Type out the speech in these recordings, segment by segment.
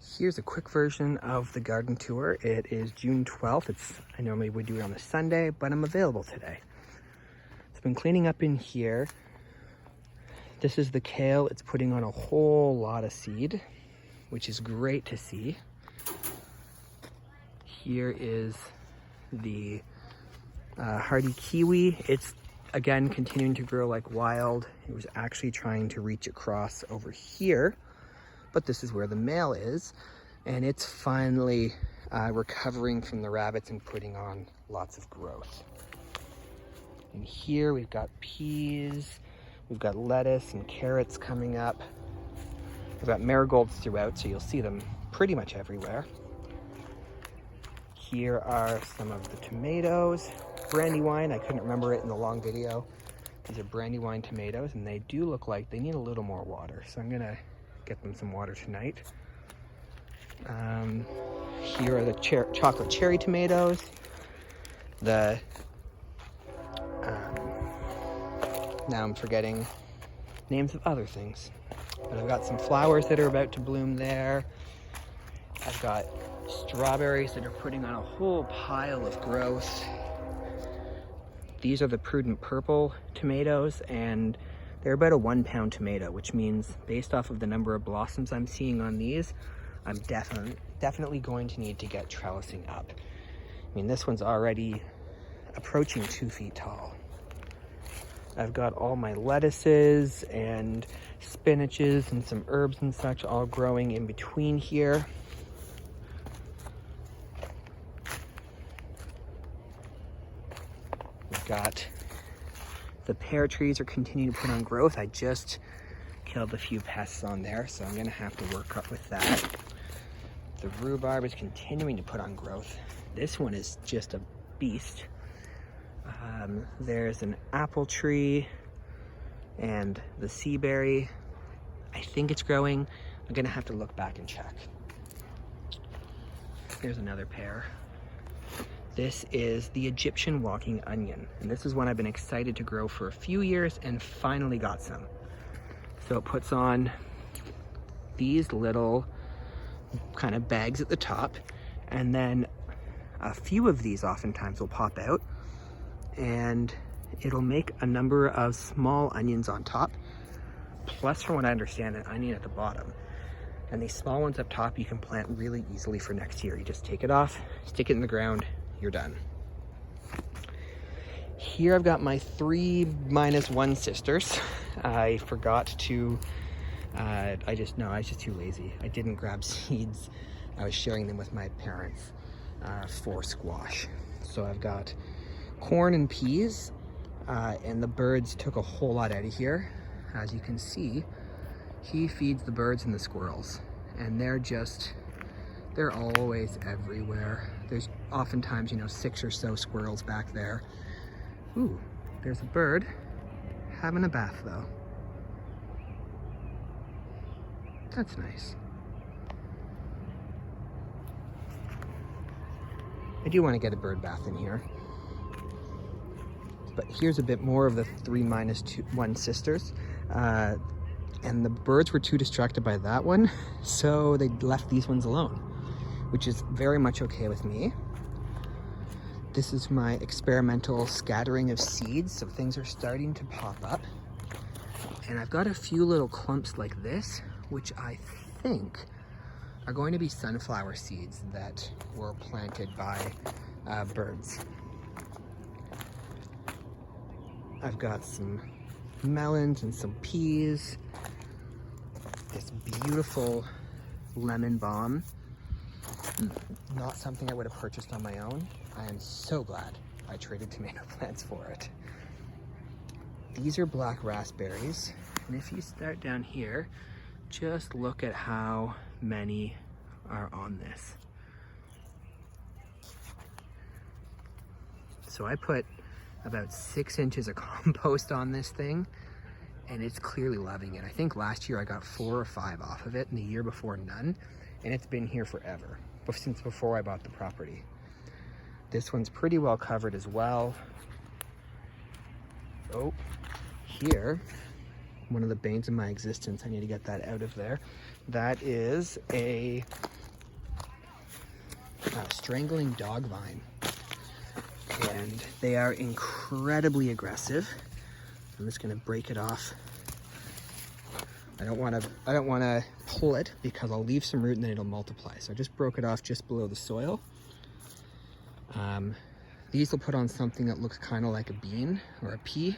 Here's a quick version of the garden tour. It is June 12th. I normally would do it on a Sunday, but I'm available today. So I've been cleaning up in here. This is the kale. It's putting on a whole lot of seed, which is great to see. Here is the hardy kiwi. It's again continuing to grow like wild. It was actually trying to reach across over here, but this is where the male is, and it's finally recovering from the rabbits and putting on lots of growth. And here we've got peas, we've got lettuce and carrots coming up. We've got marigolds throughout, so you'll see them pretty much everywhere. Here are some of the tomatoes. Brandywine, I couldn't remember it in the long video. These are Brandywine tomatoes, and they do look like they need a little more water, so I'm gonna get them some water tonight. Here are the chocolate cherry tomatoes. Now I'm forgetting names of other things. But I've got some flowers that are about to bloom there. I've got strawberries that are putting on a whole pile of growth. These are the Prudent Purple tomatoes, and they're about a 1 pound tomato, which means based off of the number of blossoms I'm seeing on these, I'm definitely going to need to get trellising up. I mean, this one's already approaching 2 feet tall. I've got all my lettuces and spinaches and some herbs and such all growing in between here. We've got the pear trees are continuing to put on growth. I just killed a few pests on there, so I'm gonna have to work up with that. The rhubarb is continuing to put on growth. This one is just a beast. There's an apple tree and the sea berry. I think it's growing. I'm gonna have to look back and check. Here's another pear. This is the Egyptian walking onion, and this is one I've been excited to grow for a few years and finally got some. So it puts on these little kind of bags at the top, and then a few of these oftentimes will pop out, and it'll make a number of small onions on top, plus, from what I understand, an onion at the bottom. And these small ones up top you can plant really easily for next year. You just take it off, stick it in the ground, you're done. Here I've got my 3-1 sisters. I forgot to, I was just too lazy. I didn't grab seeds. I was sharing them with my parents for squash. So I've got corn and peas, and the birds took a whole lot out of here. As you can see, he feeds the birds and the squirrels, and they're always everywhere. There's oftentimes, 6 or so squirrels back there. Ooh, there's a bird having a bath though. That's nice. I do want to get a bird bath in here. But here's a bit more of the 3-1 sisters. And the birds were too distracted by that one, so they left these ones alone, which is very much okay with me. This is my experimental scattering of seeds, so things are starting to pop up. And I've got a few little clumps like this, which I think are going to be sunflower seeds that were planted by birds. I've got some melons and some peas. This beautiful lemon balm. Not something I would have purchased on my own. I am so glad I traded tomato plants for it. These are black raspberries, and if you start down here, just look at how many are on this. So I put about 6 inches of compost on this thing, and it's clearly loving it. I think last year I got 4 or 5 off of it, and the year before none, and it's been here forever, since before I bought the property. This one's pretty well covered as well. Oh, here, one of the banes of my existence, I need to get that out of there. That is a strangling dog vine. And they are incredibly aggressive. I'm just gonna break it off. I don't wanna pull it because I'll leave some root and then it'll multiply. So I just broke it off just below the soil. These will put on something that looks kind of like a bean or a pea,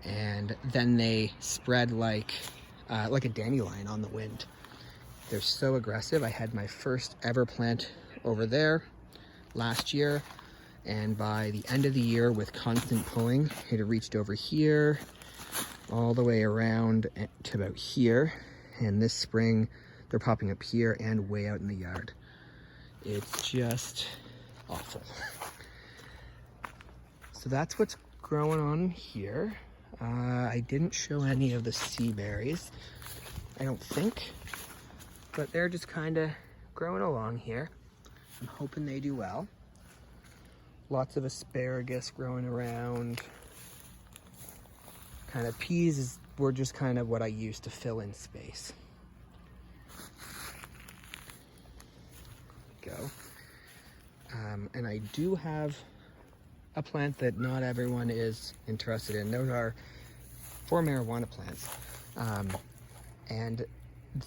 and then they spread like a dandelion on the wind. They're so aggressive. I had my first ever plant over there last year, and by the end of the year, with constant pulling, it had reached over here, all the way around to about here. And this spring, they're popping up here and way out in the yard. It's just awful. So that's what's growing on here. I didn't show any of the sea berries, I don't think, but they're just kind of growing along here. I'm hoping they do well. Lots of asparagus growing around. Kind of peas were just kind of what I used to fill in space. Go. And I do have a plant that not everyone is interested in. Those are 4 marijuana plants. And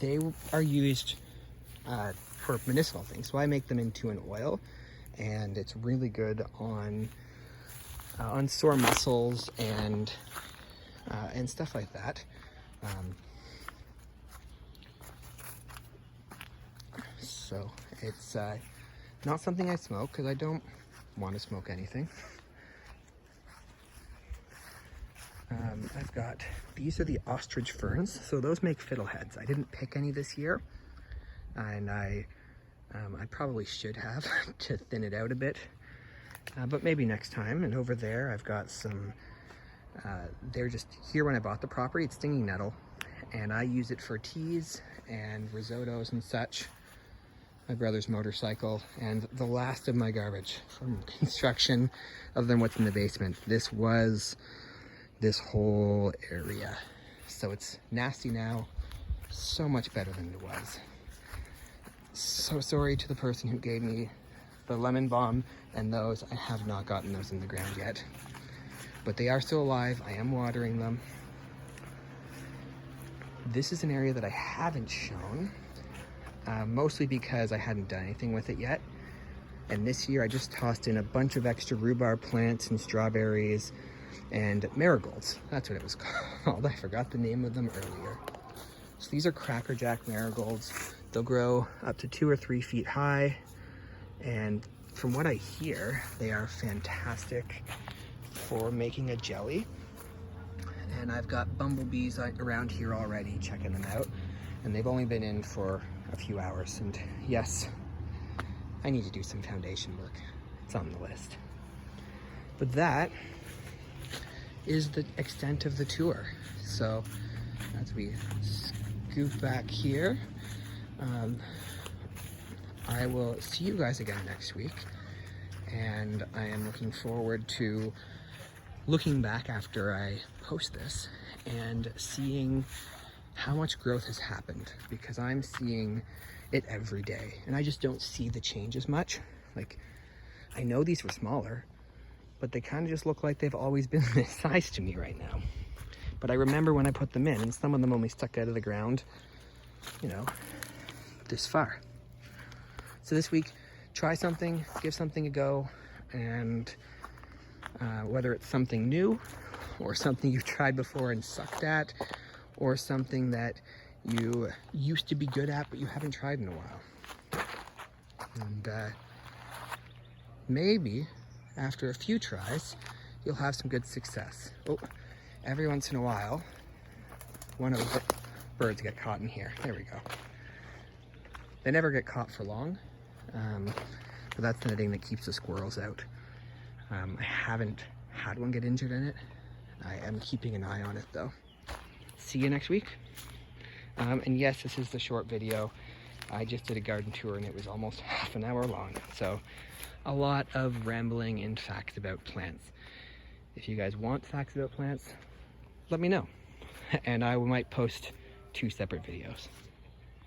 they are used for medicinal things. So I make them into an oil, and it's really good on sore muscles and stuff like that. So it's not something I smoke because I don't want to smoke anything. I've got, these are the ostrich ferns. So those make fiddleheads. I didn't pick any this year, and I probably should have to thin it out a bit, but maybe next time. And over there I've got some, they're just here when I bought the property. It's stinging nettle, and I use it for teas and risottos and such. My brother's motorcycle, and the last of my garbage from construction, other than what's in the basement. This was this whole area. So it's nasty now, so much better than it was. So sorry to the person who gave me the lemon balm and those. I have not gotten those in the ground yet, but they are still alive. I am watering them. This is an area that I haven't shown, mostly because I hadn't done anything with it yet. And this year I just tossed in a bunch of extra rhubarb plants and strawberries and marigolds. That's what it was called. I forgot the name of them earlier. So these are crackerjack marigolds. They'll grow up to 2 or 3 feet high, and from what I hear, they are fantastic for making a jelly. And I've got bumblebees around here already checking them out, and they've only been in for a few hours. And yes, I need to do some foundation work. It's on the list. But that is the extent of the tour. So as we scoop back here, I will see you guys again next week, and I am looking forward to looking back after I post this and seeing how much growth has happened, because I'm seeing it every day and I just don't see the change as much. Like, I know these were smaller, but they kind of just look like they've always been this size to me right now. But I remember when I put them in, and some of them only stuck out of the ground, you know, this far. So this week, try something, give something a go, and whether it's something new or something you've tried before and sucked at, or something that you used to be good at but you haven't tried in a while. And maybe after a few tries, you'll have some good success. Oh, every once in a while, one of the birds get caught in here. There we go. They never get caught for long, but that's the netting that keeps the squirrels out. I haven't had one get injured in it. I am keeping an eye on it though. See you next week. And yes, this is the short video. I just did a garden tour and it was almost half an hour long. So a lot of rambling and facts about plants. If you guys want facts about plants, let me know. And I might post 2 separate videos.